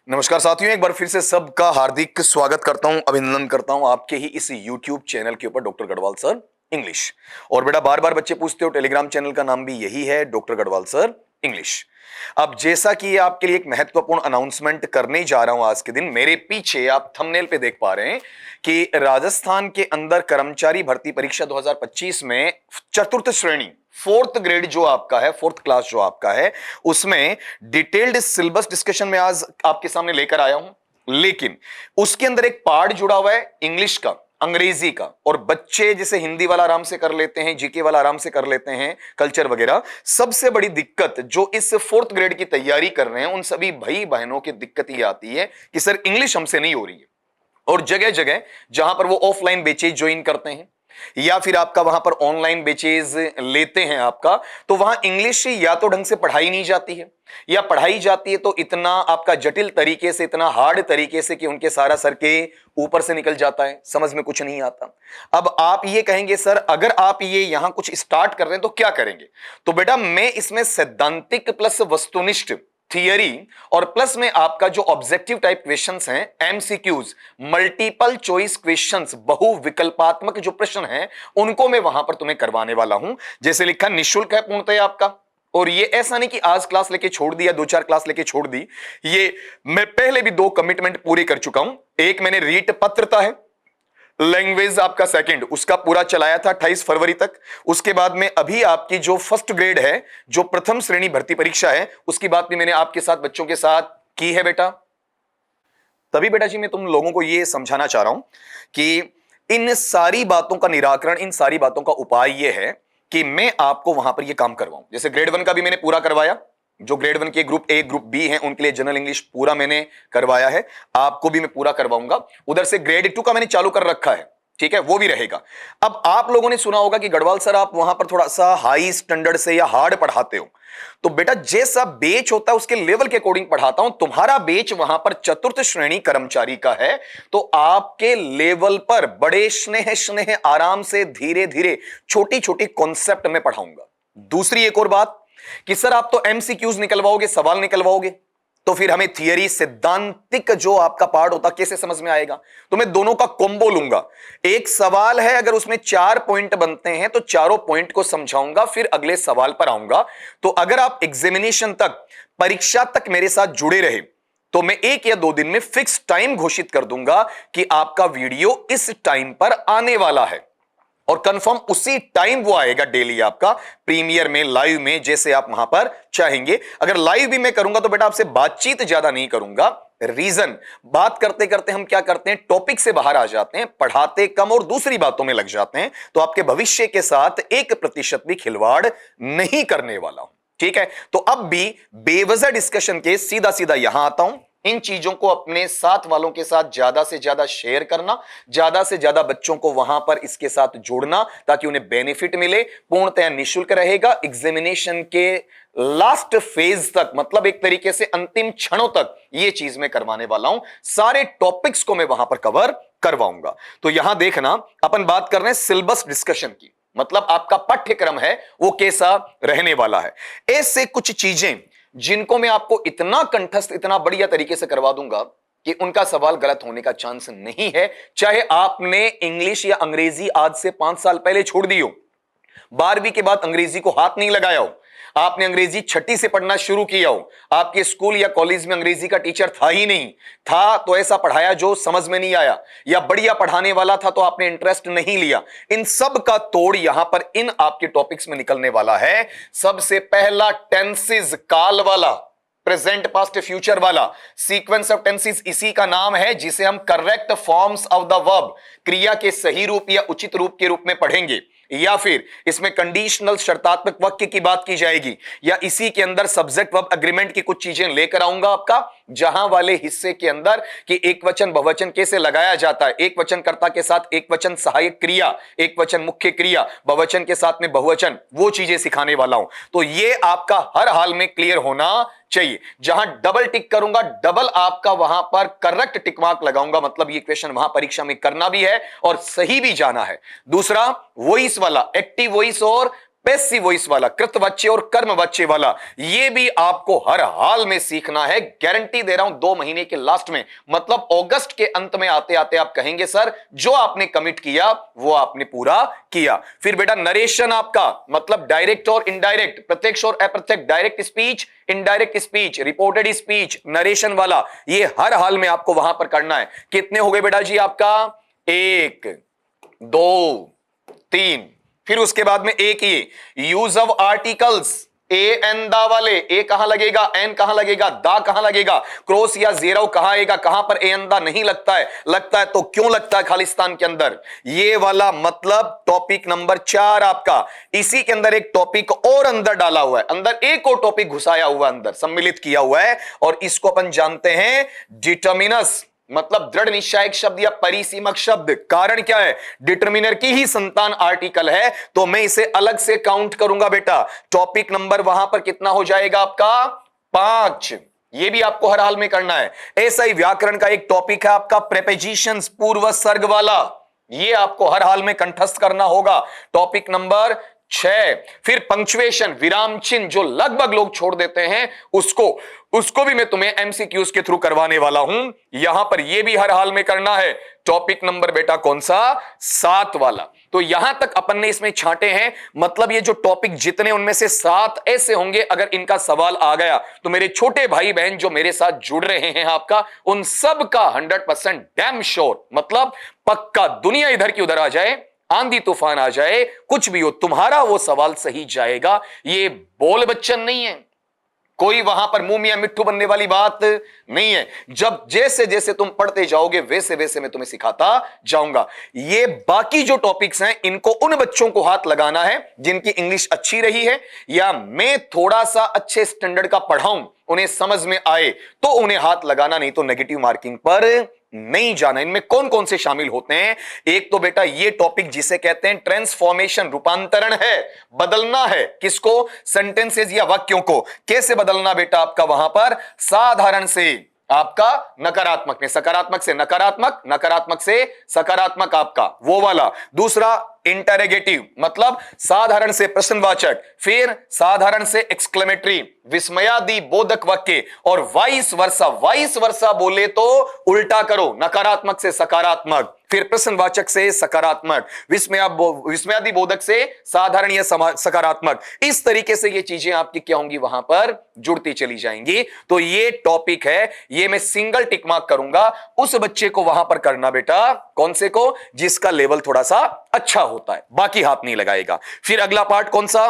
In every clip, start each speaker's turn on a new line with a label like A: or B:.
A: नमस्कार साथियों, एक बार फिर से सबका हार्दिक स्वागत करता हूं, अभिनंदन करता हूं आपके ही इस YouTube चैनल के ऊपर डॉक्टर गढ़वाल सर इंग्लिश। और बेटा बार बार बच्चे पूछते हो, टेलीग्राम चैनल का नाम भी यही है, डॉक्टर गढ़वाल सर इंग्लिश। अब जैसा कि आपके लिए एक महत्वपूर्ण अनाउंसमेंट करने जा रहा हूं आज के दिन, मेरे पीछे आप थंबनेल पे देख पा रहे हैं कि राजस्थान के अंदर कर्मचारी भर्ती परीक्षा 2025 में चतुर्थ श्रेणी, फोर्थ ग्रेड जो आपका है, फोर्थ क्लास जो आपका है, उसमें डिटेल्ड सिलेबस डिस्कशन में आज आपके सामने लेकर आया हूं। लेकिन उसके अंदर एक पार्ट जुड़ा हुआ है इंग्लिश का, अंग्रेजी का। और बच्चे जैसे हिंदी वाला आराम से कर लेते हैं, जीके वाला आराम से कर लेते हैं, कल्चर वगैरह। सबसे बड़ी दिक्कत जो इस फोर्थ ग्रेड की तैयारी कर रहे हैं उन सभी भाई बहनों की दिक्कत ये आती है कि सर इंग्लिश हमसे नहीं हो रही है। और जगह जगह जहां पर वो ऑफलाइन बैचेज ज्वाइन करते हैं या फिर आपका वहां पर ऑनलाइन बैचेज लेते हैं आपका, तो वहां इंग्लिश या तो ढंग से पढ़ाई नहीं जाती है, या पढ़ाई जाती है तो इतना आपका जटिल तरीके से, इतना हार्ड तरीके से कि उनके सारा सर के ऊपर से निकल जाता है, समझ में कुछ नहीं आता। अब आप ये कहेंगे सर अगर आप ये यहां कुछ स्टार्ट कर रहे हैं तो क्या करेंगे? तो बेटा मैं इसमें सैद्धांतिक प्लस वस्तुनिष्ठ थियरी और प्लस में आपका जो ऑब्जेक्टिव टाइप क्वेश्चंस हैं, एमसीक्यूज, मल्टीपल चॉइस क्वेश्चंस, बहुविकल्पात्मक जो प्रश्न हैं, उनको मैं वहां पर तुम्हें करवाने वाला हूं। जैसे लिखा निःशुल्क है पूर्णतः आपका। और ये ऐसा नहीं कि आज क्लास लेके छोड़ दी या 2-4 क्लास लेके छोड़ दी, ये मैं पहले भी 2 कमिटमेंट पूरी कर चुका हूं। एक मैंने रीट पत्रता है, लैंग्वेज आपका सेकंड, उसका पूरा चलाया था 28 फरवरी तक। उसके बाद में अभी आपकी जो फर्स्ट ग्रेड है, जो प्रथम श्रेणी भर्ती परीक्षा है, उसकी बात भी मैंने आपके साथ बच्चों के साथ की है बेटा। तभी बेटा जी मैं तुम लोगों को यह समझाना चाह रहा हूं कि इन सारी बातों का निराकरण, इन सारी बातों का उपाय यह है कि मैं आपको वहां पर यह काम करवाऊं। जैसे ग्रेड 1 का भी मैंने पूरा करवाया, जो ग्रेड 1 के ग्रुप ए ग्रुप बी हैं उनके लिए जनरल इंग्लिश पूरा मैंने करवाया है, आपको भी मैं पूरा करवाऊंगा। उधर से ग्रेड 2 का मैंने चालू कर रखा है, ठीक है, वो भी रहेगा। अब आप लोगों ने सुना होगा कि गढ़वाल सर आप वहां पर थोड़ा सा हाई स्टैंडर्ड से या हार्ड पढ़ाते हो। तो बेटा जैसा बेच होता है उसके लेवल के अकॉर्डिंग पढ़ाता हूं। तुम्हारा बेच वहां पर चतुर्थ श्रेणी कर्मचारी का है, तो आपके लेवल पर बड़े स्नेह स्नेह आराम से धीरे धीरे छोटी छोटी कॉन्सेप्ट में पढ़ाऊंगा। दूसरी एक और बात कि सर आप तो एमसीक्यूज निकलवाओगे, सवाल निकलवाओगे, तो फिर हमें थियरी, सिद्धांतिक जो आपका पार्ट होता कैसे समझ में आएगा? तो मैं दोनों का कॉम्बो लूंगा। एक सवाल है, अगर उसमें 4 पॉइंट बनते हैं तो चारों पॉइंट को समझाऊंगा, फिर अगले सवाल पर आऊंगा। तो अगर आप एग्जामिनेशन तक, परीक्षा तक मेरे साथ जुड़े रहे तो मैं 1 या 2 दिन में फिक्स टाइम घोषित कर दूंगा कि आपका वीडियो इस टाइम पर आने वाला है। और कंफर्म उसी टाइम वो आएगा डेली आपका प्रीमियर में, लाइव में, जैसे आप वहां पर चाहेंगे। अगर लाइव भी मैं करूंगा तो बेटा आपसे बातचीत ज्यादा नहीं करूंगा। रीजन, बात करते करते हम क्या करते हैं, टॉपिक से बाहर आ जाते हैं, पढ़ाते कम और दूसरी बातों में लग जाते हैं। तो आपके भविष्य के साथ 1% भी खिलवाड़ नहीं करने वाला हूं, ठीक है? तो अब भी बेवजह डिस्कशन के सीधा सीधा यहां आता हूं। इन चीजों को अपने साथ वालों के साथ ज्यादा से ज्यादा शेयर करना, ज्यादा से ज्यादा बच्चों को वहां पर इसके साथ जोड़ना, ताकि उन्हें बेनिफिट मिले। पूर्णतः निःशुल्क रहेगा। एग्जामिनेशन के लास्ट फेज तक, मतलब एक तरीके से अंतिम क्षणों तक यह चीज मैं करवाने वाला हूं। सारे टॉपिक्स को मैं वहां पर कवर करवाऊंगा। तो यहां देखना, अपन बात कर रहे हैं सिलेबस डिस्कशन की, मतलब आपका पाठ्यक्रम है वो कैसा रहने वाला है। ऐसे कुछ चीजें जिनको मैं आपको इतना कंठस्थ, इतना बढ़िया तरीके से करवा दूंगा कि उनका सवाल गलत होने का चांस नहीं है। चाहे आपने इंग्लिश या अंग्रेजी आज से 5 साल पहले छोड़ दी हो, 12वीं के बाद अंग्रेजी को हाथ नहीं लगाया हो, आपने अंग्रेजी छठी से पढ़ना शुरू किया हो, आपके स्कूल या कॉलेज में अंग्रेजी का टीचर था ही नहीं, था तो ऐसा पढ़ाया जो समझ में नहीं आया, या बढ़िया पढ़ाने वाला था तो आपने इंटरेस्ट नहीं लिया, इन सब का तोड़ यहां पर इन आपके टॉपिक्स में निकलने वाला है। सबसे पहला टेंसेस, काल वाला, प्रेजेंट पास्ट फ्यूचर वाला सीक्वेंस ऑफ टेंसेस, इसी का नाम है जिसे हम correct forms of the verb, क्रिया के सही रूप या उचित रूप के रूप में पढ़ेंगे। या फिर इसमें कंडीशनल, शर्तात्मक वाक्य की बात की जाएगी, या इसी के अंदर सब्जेक्ट वर्ब एग्रीमेंट की कुछ चीजें लेकर आऊंगा आपका, जहां वाले हिस्से के अंदर कि एक वचन बहुवचन कैसे लगाया जाता है, एक वचन कर्ता के साथ एक वचन सहायक क्रिया, एक वचन मुख्य क्रिया, बहुवचन के साथ में बहुवचन, वो चीजें सिखाने वाला हूं। तो ये आपका हर हाल में क्लियर होना चाहिए। जहां डबल टिक करूंगा, डबल आपका वहां पर करेक्ट टिक मार्क लगाऊंगा, मतलब ये क्वेश्चन वहां परीक्षा में करना भी है और सही भी जाना है। दूसरा वॉइस वाला, एक्टिव वॉइस और पैसिव वॉइस वाला, कृतवाच्य और कर्मवाच्य वाला, ये भी आपको हर हाल में सीखना है। गारंटी दे रहा हूं 2 महीने के लास्ट में, मतलब अगस्त के अंत में आते आते आप कहेंगे सर जो आपने कमिट किया वो आपने पूरा किया। फिर बेटा नरेशन आपका मतलब डायरेक्ट और इनडायरेक्ट, प्रत्यक्ष और अप्रत्यक्ष, direct speech, indirect speech, reported speech, narration वाला, ये हर हाल में आपको वहां पर करना है। कितने हो गए बेटा जी आपका? 1 2 3, फिर उसके बाद में एक ये use of articles, a an the वाले, ए कहां लगेगा, एन कहां लगेगा, दा कहां लगेगा, क्रॉस या जीरो कहां आएगा, कहां पर ए एन दा नहीं लगता है, लगता है तो क्यों लगता है खालिस्तान के अंदर, ये वाला मतलब टॉपिक नंबर 4 आपका। इसी के अंदर एक टॉपिक और अंदर डाला हुआ है, अंदर एक और टॉपिक घुसाया हुआ, अंदर सम्मिलित किया हुआ है, और इसको अपन जानते हैं डिटर्मिनस, मतलब दृढ़ निश्चायक शब्द या परिसीमक शब्द। कारण क्या है? डिटर्मिनर की ही संतान आर्टिकल है, तो मैं इसे अलग से काउंट करूंगा बेटा। टॉपिक नंबर वहां पर कितना हो जाएगा आपका? 5। ये भी आपको हर हाल में करना है। ऐसा ही व्याकरण का एक टॉपिक है आपका प्रेपोजिशंस, पूर्व सर्ग वाला, ये आपको हर हाल में कंठस्थ करना होगा। Topic number 6। फिर पंक्चुएशन, विराम चिन्ह जो लगभग लोग छोड़ देते हैं, उसको भी मैं तुम्हें एमसीक्यूज के थ्रू करवाने वाला हूं। यहां पर यह भी हर हाल में करना है। टॉपिक नंबर बेटा कौन सा? 7 वाला। तो यहां तक अपन ने इसमें छांटे हैं, मतलब ये जो टॉपिक जितने उनमें से 7 ऐसे होंगे, अगर इनका सवाल आ गया तो मेरे छोटे भाई बहन जो मेरे साथ जुड़ रहे हैं आपका, उन सब का 100% डैम श्योर, मतलब पक्का, दुनिया इधर की उधर आ जाए, आंधी तूफान आ जाए, कुछ भी हो, तुम्हारा वो सवाल सही जाएगा। ये बोल बच्चन नहीं है, कोई वहां पर मुंह मियां मिट्ठू बनने वाली बात नहीं है। जब जैसे जैसे तुम पढ़ते जाओगे वैसे वैसे मैं तुम्हें सिखाता जाऊंगा। ये बाकी जो टॉपिक्स हैं इनको उन बच्चों को हाथ लगाना है जिनकी इंग्लिश अच्छी रही है, या मैं थोड़ा सा अच्छे स्टैंडर्ड का पढ़ाऊं, उन्हें समझ में आए तो उन्हें हाथ लगाना, नहीं तो नेगेटिव मार्किंग पर नहीं जाना। इनमें कौन कौन से शामिल होते हैं? एक तो बेटा ये टॉपिक जिसे कहते हैं ट्रांसफॉर्मेशन, रूपांतरण है, बदलना है। किसको? सेंटेंसेस या वाक्यों को। कैसे बदलना बेटा आपका वहां पर? साधारण से आपका नकारात्मक में, सकारात्मक से नकारात्मक, नकारात्मक से सकारात्मक, आपका वो वाला। दूसरा इंटरोगेटिव, मतलब साधारण से प्रश्नवाचक, फिर साधारण से एक्सक्लेमेटरी, विस्मयादि बोधक वाक्य, और वाइस वर्सा। वाइस वर्सा बोले तो उल्टा करो, नकारात्मक से सकारात्मक, फिर प्रश्नवाचक से सकारात्मक, विस्मयादि बोधक से साधारण या सकारात्मक। इस तरीके से ये चीजें आपकी क्या होंगी वहां पर जुड़ती चली जाएंगी। तो ये टॉपिक है, ये मैं सिंगल टिक मार्क करूंगा। उस बच्चे को वहां पर करना बेटा, कौन से को? जिसका लेवल थोड़ा सा अच्छा होता है, बाकी हाथ नहीं लगाएगा। फिर अगला पार्ट कौन सा?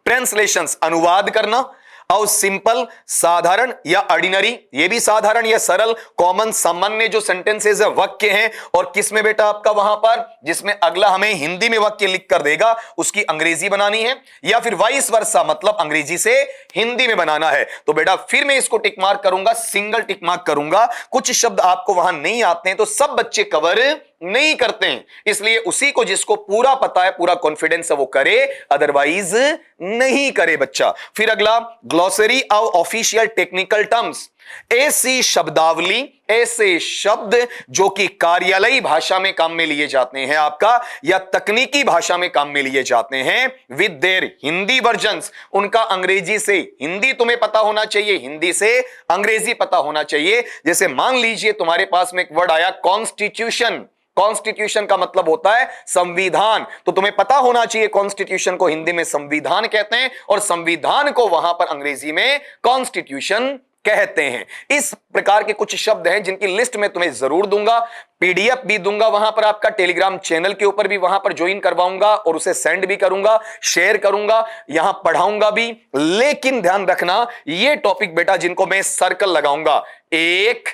A: ट्रांसलेशंस, अनुवाद करना। और सिंपल, साधारण या ऑर्डिनरी, ये भी साधारण या सरल, कॉमन, सामान्य जो सेंटेंसेस है, वाक्य हैं। और किसमें बेटा आपका वहां पर, जिसमें अगला हमें हिंदी में वाक्य लिख कर देगा, उसकी अंग्रेजी बनानी है, या फिर वाइस वर्सा, मतलब अंग्रेजी से हिंदी में बनाना है। तो बेटा फिर मैं इसको टिक मार्क करूंगा, सिंगल टिक मार्क करूंगा। कुछ शब्द आपको वहां नहीं आते हैं तो सब बच्चे कवर नहीं करते हैं, इसलिए उसी को जिसको पूरा पता है, पूरा कॉन्फिडेंस है, वो करे, अदरवाइज नहीं करे बच्चा। फिर अगला glossary of official technical terms, ऐसी शब्दावली, ऐसे शब्द जो कि कार्यालयी भाषा में काम में लिए जाते हैं आपका, या तकनीकी भाषा में काम में लिए जाते हैं, विद देयर हिंदी वर्जन्स, उनका अंग्रेजी से हिंदी तुम्हें पता होना चाहिए, हिंदी से अंग्रेजी पता होना चाहिए। जैसे मान लीजिए तुम्हारे पास में एक वर्ड आया कॉन्स्टिट्यूशन। कॉन्स्टिट्यूशन का मतलब होता है संविधान, तो तुम्हें पता होना चाहिए कॉन्स्टिट्यूशन को हिंदी में संविधान कहते हैं, और संविधान को वहां पर अंग्रेजी में कॉन्स्टिट्यूशन कहते हैं। इस प्रकार के कुछ शब्द हैं जिनकी लिस्ट मैं तुम्हें जरूर दूंगा, पीडीएफ भी दूंगा वहां पर, आपका टेलीग्राम चैनल के ऊपर भी वहां पर ज्वाइन करवाऊंगा, और उसे सेंड भी करूंगा, शेयर करूंगा, यहां पढ़ाऊंगा भी। लेकिन ध्यान रखना, ये टॉपिक बेटा जिनको मैं सर्कल लगाऊंगा, 1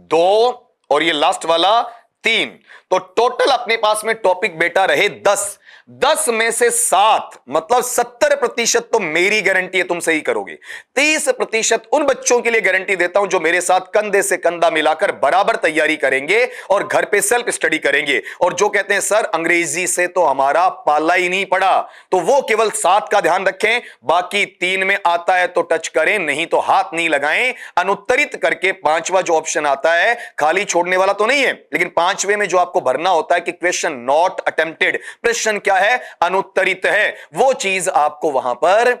A: 2 और ये लास्ट वाला 3, तो टोटल अपने पास में टॉपिक बेटा रहे 10। 10 में से 7, मतलब 70% तो मेरी गारंटी है तुम सही करोगे। 30% उन बच्चों के लिए गारंटी देता हूं जो मेरे साथ कंधे से कंधा मिलाकर बराबर तैयारी करेंगे और घर पे सेल्फ स्टडी करेंगे, और जो कहते हैं सर अंग्रेजी से तो हमारा पाला ही नहीं पड़ा, तो वो केवल 7 का ध्यान रखें, बाकी 3 में आता है तो टच करें, नहीं तो हाथ नहीं लगाएं। अनुत्तरित करके 5वां जो ऑप्शन आता है, खाली छोड़ने वाला तो नहीं है, लेकिन 5वें में जो आपको भरना होता है कि क्वेश्चन नॉट अटेम्प्टेड, प्रश्न क्या क्या है, अनुत्तरित है, वो चीज आपको वहां पर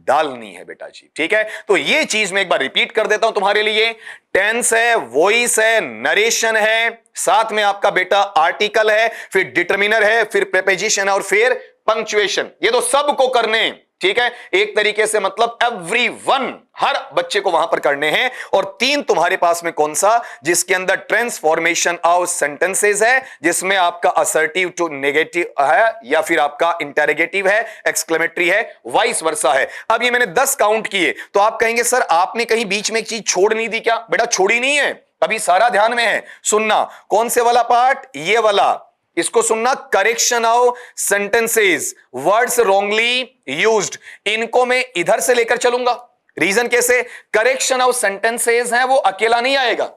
A: डालनी है बेटा जी। ठीक है, तो ये चीज मैं एक बार रिपीट कर देता हूं तुम्हारे लिए। टेंस है, वॉइस है, नरेशन है, साथ में आपका बेटा आर्टिकल है, फिर डिटर्मिनर है, फिर प्रीपोजिशन है और फिर पंक्चुएशन। ये तो सबको करने हैं। ठीक है, एक तरीके से मतलब एवरीवन, हर बच्चे को वहां पर करने हैं। और तीन तुम्हारे पास में कौन सा, जिसके अंदर ट्रांसफॉर्मेशन ऑफ सेंटेंसेस है, जिसमें आपका असर्टिव टू नेगेटिव है, या फिर आपका इंटेरोगेटिव है, एक्सक्लेमेटरी है, वाइस वर्सा है। अब ये मैंने 10 काउंट किए, तो आप कहेंगे सर आपने कहीं बीच में एक चीज छोड़ नहीं दी क्या? बेटा छोड़ी नहीं है, अभी सारा ध्यान में है, सुनना। कौन से वाला पार्ट? ये वाला, इसको सुनना। Correction of sentences, words wrongly used, इनको मैं इधर से लेकर चलूंगा। रीजन कैसे? करेक्शन ऑफ सेंटेंसेस है वो अकेला नहीं आएगा,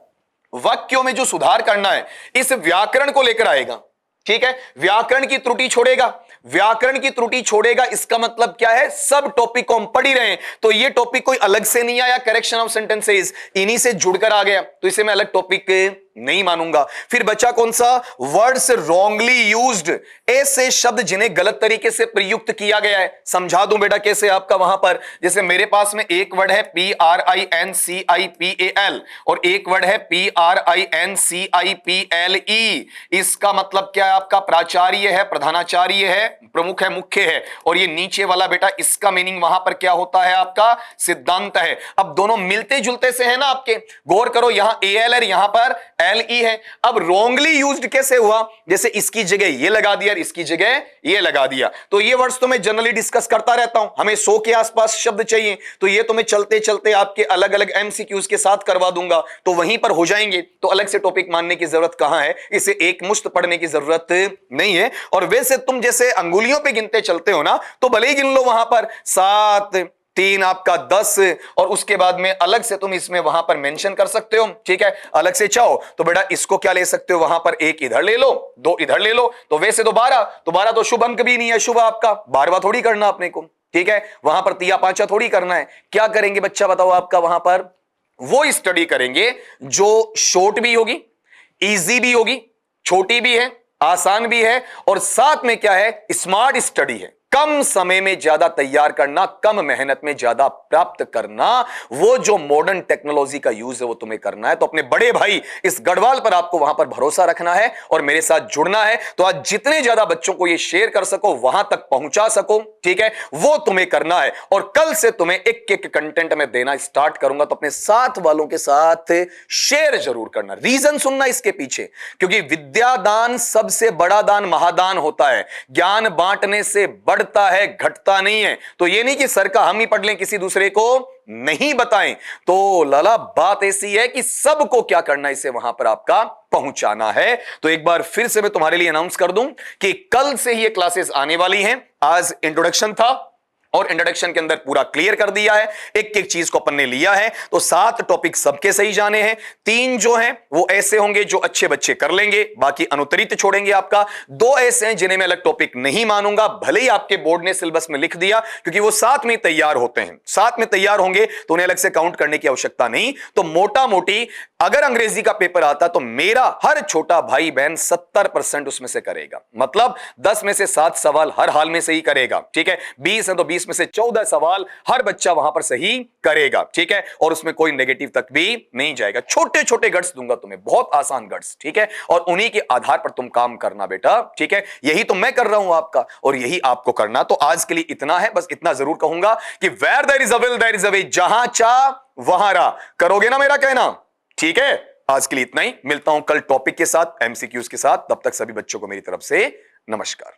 A: वाक्यों में जो सुधार करना है इस व्याकरण को लेकर आएगा। ठीक है, व्याकरण की त्रुटि छोड़ेगा। व्याकरण की त्रुटि छोड़ेगा इसका मतलब क्या है, सब टॉपिक को हम पढ़ ही रहे हैं, तो ये टॉपिक कोई अलग से नहीं आया, करेक्शन ऑफ सेंटेंसेस इन्हीं से जुड़कर आ गया, तो इसे मैं अलग टॉपिक नहीं मानूंगा। फिर बचा कौन सा? वर्ड्स रॉन्गली यूज्ड, ऐसे शब्द जिन्हें गलत तरीके से प्रयुक्त किया गया है। समझा दूं बेटा कैसे आपका वहां पर, जैसे मेरे पास में एक वर्ड है PRINCIPAL और एक वर्ड है PRINCIPLE। इसका मतलब क्या है आपका? प्राचार्य है, प्रधानाचार्य है, प्रमुख है, मुख्य है। और ये नीचे वाला बेटा, इसका मीनिंग वहां पर क्या होता है आपका? सिद्धांत है। अब दोनों मिलते जुलते से है ना आपके, गौर करो, यहां AL है, यहां पर LE है। अब रॉन्गली यूज्ड कैसे हुआ? जैसे इसकी जगह ये लगा दिया, इसकी जगह ये लगा दिया। तो ये वर्ड्स तो मैं जनरली डिस्कस करता रहता हूं, हमें 100 के आसपास शब्द चाहिए, तो ये तो मैं चलते चलते आपके अलग अलग MCQs के साथ करवा दूंगा, तो वहीं पर हो जाएंगे। तो अलग से टॉपिक मानने की जरूरत कहां है, इसे एक मुश्त पढ़ने की जरूरत नहीं है। और वैसे तुम जैसे अंगुलियों पे गिनते चलते हो ना, तो भले ही गिन लो वहां पर 7, 3 आपका 10, और उसके बाद में अलग से तुम इसमें वहां पर मेंशन कर सकते हो। ठीक है, अलग से चाहो तो बेटा इसको क्या ले सकते हो, वहां पर 1 इधर ले लो, 2 इधर ले लो, तो वैसे तो 12, तो 12 तो शुभ अंक भी नहीं है, शुभ आपका 12वां थोड़ी करना अपने को। ठीक है, वहां पर 3 5 थोड़ी करना है। क्या करेंगे बच्चा बताओ आपका वहां पर? वो स्टडी करेंगे जो शॉर्ट भी होगी, इजी भी होगी, छोटी भी है, आसान भी है, और साथ में क्या है, स्मार्ट स्टडी है। कम समय में ज्यादा तैयार करना, कम मेहनत में ज्यादा प्राप्त करना, वो जो मॉडर्न टेक्नोलॉजी का यूज है वो तुम्हें करना है। तो अपने बड़े भाई इस गढ़वाल पर आपको वहां पर भरोसा रखना है और मेरे साथ जुड़ना है। तो आज जितने ज्यादा बच्चों को ये शेयर कर सको, वहां तक पहुंचा सको, ठीक है, वो तुम्हें करना है। और कल से तुम्हें एक एक कंटेंट में देना स्टार्ट करूंगा, तो अपने साथ वालों के साथ शेयर जरूर करना। रीजन सुनना इसके पीछे, क्योंकि विद्यादान सबसे बड़ा दान महादान होता है। ज्ञान बांटने से बढ़ता है, घटता नहीं है। तो ये नहीं कि सर का हम ही पढ़ लें, किसी दूसरे को नहीं बताएं। तो लाला बात ऐसी है कि सबको क्या करना है, इसे वहां पर आपका पहुंचाना है। तो एक बार फिर से मैं तुम्हारे लिए अनाउंस कर दूं कि कल से ही ये क्लासेस आने वाली हैं। आज इंट्रोडक्शन था और इंट्रोडक्शन के अंदर पूरा क्लियर कर दिया है, एक एक चीज को अपन ने लिया है। तो 7 टॉपिक सबके सही जाने हैं। 3 जो हैं वो ऐसे होंगे जो अच्छे बच्चे कर लेंगे, बाकी अनुत्तरित छोड़ेंगे आपका। 2 ऐसे हैं जिन्हें मैं अलग टॉपिक नहीं मानूंगा, भले ही आपके बोर्ड ने सिलेबस में लिख दिया, क्योंकि वो साथ में तैयार होते हैं, साथ में तैयार होंगे तो उन्हें अलग से काउंट करने की आवश्यकता नहीं। तो मोटा मोटी अगर अंग्रेजी का पेपर आता तो मेरा हर छोटा भाई बहन 70% उसमें से करेगा, मतलब 10 में से 7 सवाल हर हाल में सही करेगा। ठीक है, 20 है तो 20 में से 14 सवाल हर बच्चा वहां पर सही करेगा। ठीक है, और उसमें कोई नेगेटिव तक भी नहीं जाएगा। छोटे छोटे गट्स दूंगा तुम्हें, बहुत आसान गट्स। ठीक है, और उन्हीं के आधार पर तुम काम करना बेटा। ठीक है, यही तो मैं कर रहा हूं आपका, और यही आपको करना। तो आज के लिए इतना है, बस इतना जरूर कहूंगा कि where there is a will there is a way, जहां चाह वहां राह। करोगे ना मेरा कहना? ठीक है, आज के लिए इतना ही। मिलता हूं कल टॉपिक के साथ, MCQs के साथ। तब तक सभी बच्चों को मेरी तरफ से नमस्कार।